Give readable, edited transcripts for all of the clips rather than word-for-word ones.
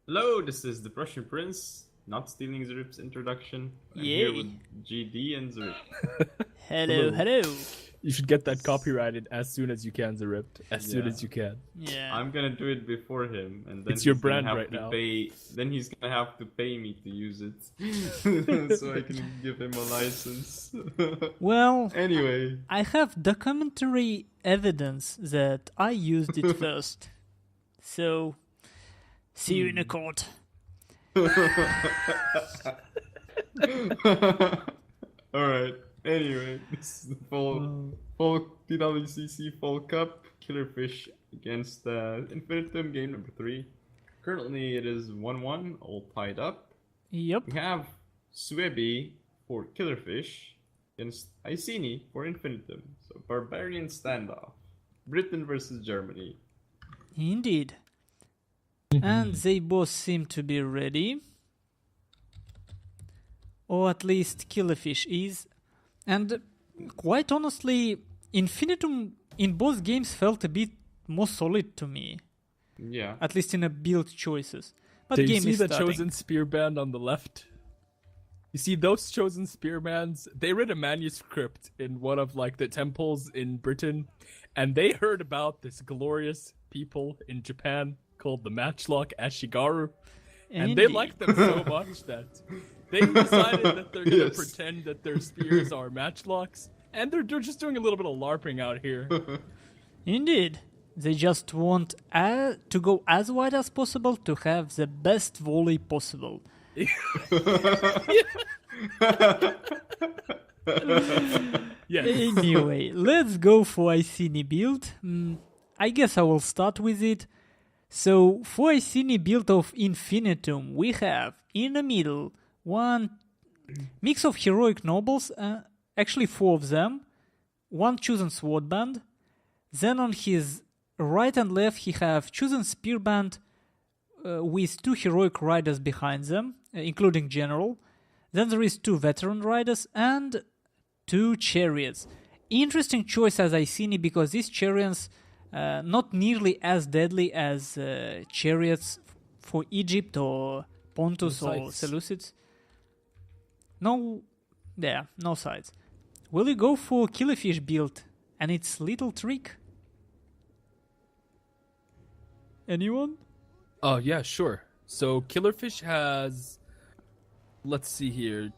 Hello, this is the Prussian Prince, not stealing Zarip's introduction. I'm here Yay. with GD and Zaript. Hello, hello. You should get that copyrighted as soon as you can, Zaript. As soon Yeah. as you can. Yeah. I'm gonna do it before him, and then It's your he's gonna brand have right to now. Then he's gonna have to pay me to use it, so I can give him a license. Well, Anyway, I have documentary evidence that I used it first. So, see you in a court. all right. Anyway, this is the full TWCC Fall Cup Killerfish against Infinitum, game number 3. Currently, it is 1-1, all tied up. Yep. We have Suebi for Killerfish against Iceni for Infinitum. So, Barbarian standoff. Britain versus Germany. Indeed. And they both seem to be ready. Or at least Killerfish is. And quite honestly, Infinitum in both games felt a bit more solid to me. Yeah. At least in a build choices. But Do you game see is the starting. chosen spear band on the left? You see those chosen spear bands? They read a manuscript in one of like the temples in Britain, and they heard about this glorious people in Japan called the Matchlock Ashigaru, and they Indeed. liked them so much that they decided that they're gonna Yes. pretend that their spears are matchlocks, and they're just doing a little bit of LARPing out here. Indeed. They just want to go as wide as possible to have the best volley possible. Yes. Anyway, let's go for Iceni build. I guess I will start with it. So, for Iceni build of Infinitum, we have in the middle one mix of heroic nobles, actually 4 of them, one chosen sword band. Then on his right and left, he have chosen spear band with 2 heroic riders behind them, including general. Then there is 2 veteran riders and 2 chariots. Interesting choice as Iceni because these chariots not nearly as deadly as chariots for Egypt or Pontus or sides. Seleucids. No sides. Will you go for Killerfish build and its little trick? Anyone? Oh, yeah, sure. So Killerfish has, let's see here,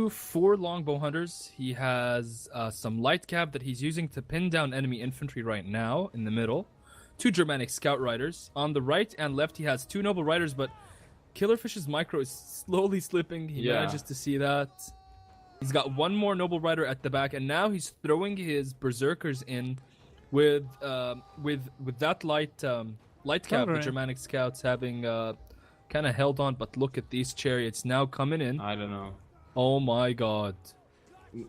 4 longbow hunters. He has some light cab that he's using to pin down enemy infantry right now in the middle. 2 Germanic scout riders. On the right and left, he has 2 noble riders, but Killerfish's micro is slowly slipping. He Yeah. manages to see that. He's got 1 more noble rider at the back, and now he's throwing his berserkers in with that light cab. The Cavalry. Germanic scouts having kind of held on, but look at these chariots now coming in. I don't know. Oh my god.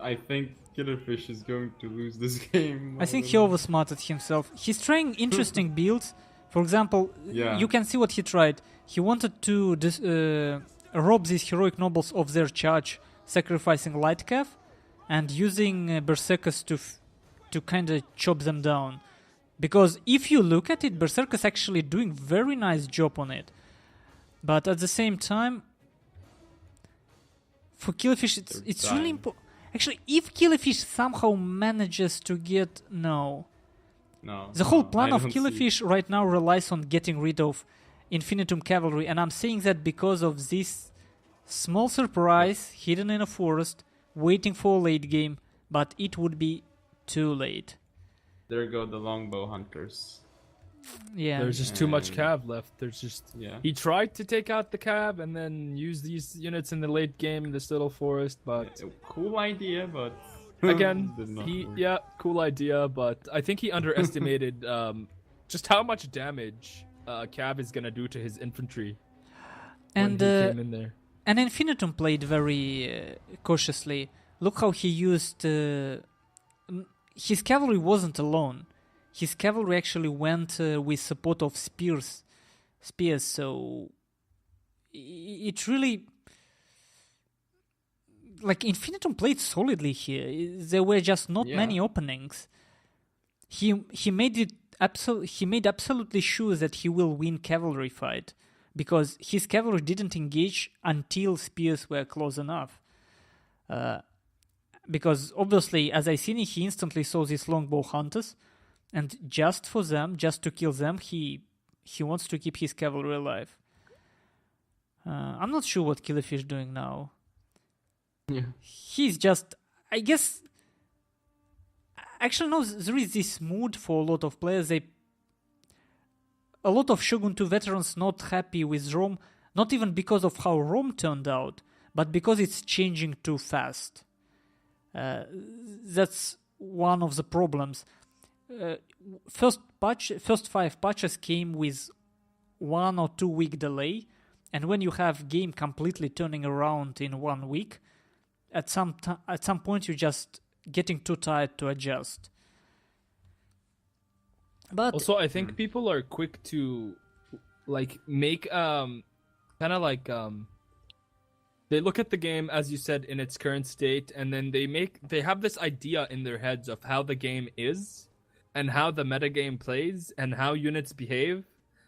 I think Killerfish is going to lose this game. I think he oversmarted himself. He's trying interesting builds. For example, Yeah. you can see what he tried. He wanted to rob these heroic nobles of their charge, sacrificing light cav and using berserkers to kind of chop them down. Because if you look at it, berserkers actually doing very nice job on it. But at the same time, for Killerfish, it's really dying. important. Actually, if Killerfish somehow manages to get No. the whole no, plan I of don't see- Killerfish right now relies on getting rid of Infinitum cavalry, and I'm saying that because of this small surprise hidden in a forest, waiting for a late game, but it would be too late. There go the longbow hunters. Yeah. There's just too much And- cav left. There's just Yeah. he tried to take out the cav and then use these units in the late game in this little forest, but Cool idea, but again, did not work. yeah, cool idea, but I think he underestimated just how much damage cav is gonna do to his infantry and when he came in there. and Infinitum played very cautiously. Look how he used his cavalry wasn't alone. His cavalry actually went with support of spears, so it really, like, Infinitum played solidly here. There were just not Yeah. many openings. He made absolutely sure that he will win cavalry fight, because his cavalry didn't engage until spears were close enough. Because obviously, as Iceni, he instantly saw these longbow hunters, and just for them, just to kill them, he wants to keep his cavalry alive. I'm not sure what Killerfish doing now. Yeah. He's just, I guess. Actually, no. There is this mood for a lot of players. A lot of Shogun 2 veterans not happy with Rome, not even because of how Rome turned out, but because it's changing too fast. That's one of the problems. First 5 patches came with 1 or 2 week delay, and when you have game completely turning around in 1 week, at some point you're just getting too tired to adjust. But also, I think people are quick to like make kind of like they look at the game, as you said, in its current state, and then they have this idea in their heads of how the game is and how the metagame plays and how units behave,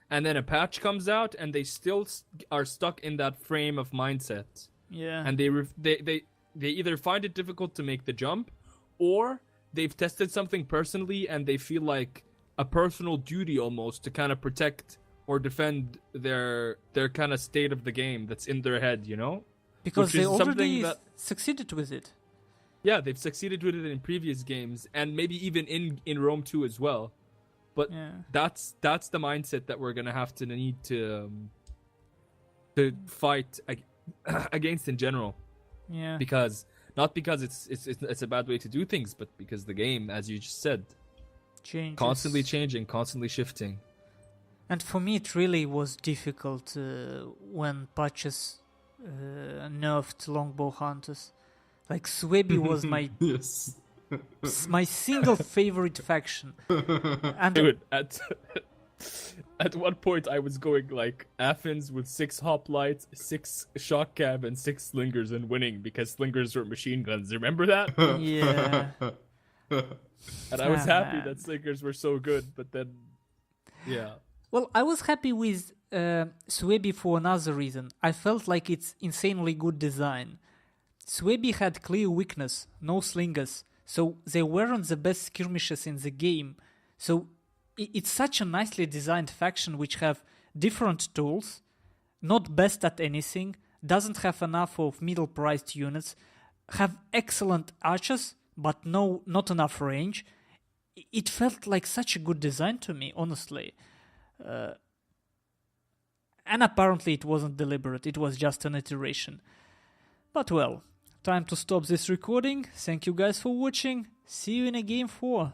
and then a patch comes out and they still are stuck in that frame of mindset. yeah, And they either find it difficult to make the jump, or they've tested something personally and they feel like a personal duty almost to kind of protect or defend their kind of state of the game that's in their head, you know? because Which they is something already that- succeeded with it. Yeah, they've succeeded with it in previous games, and maybe even in Rome 2 as well. But Yeah. that's the mindset that we're gonna have to need to fight against in general. Yeah. Not because it's a bad way to do things, but because the game, as you just said, Changes. constantly changing, constantly shifting. And for me, it really was difficult when patches nerfed longbow hunters. Like Suebi was my Yes. my single favorite faction. And Dude, at one point I was going like Athens with 6 hoplites, 6 shock cab, and 6 slingers and winning because slingers were machine guns. Remember that? yeah, And I was happy man. that slingers were so good, but then, yeah. well, I was happy with Suebi for another reason. I felt like it's insanely good design. Suebi had clear weakness, no slingers, so they weren't the best skirmishers in the game. So it's such a nicely designed faction which have different tools, not best at anything, doesn't have enough of middle-priced units, have excellent archers, but not enough range. It felt like such a good design to me, honestly. And apparently it wasn't deliberate, it was just an iteration. But well, time to stop this recording. Thank you guys for watching. See you in a game 4.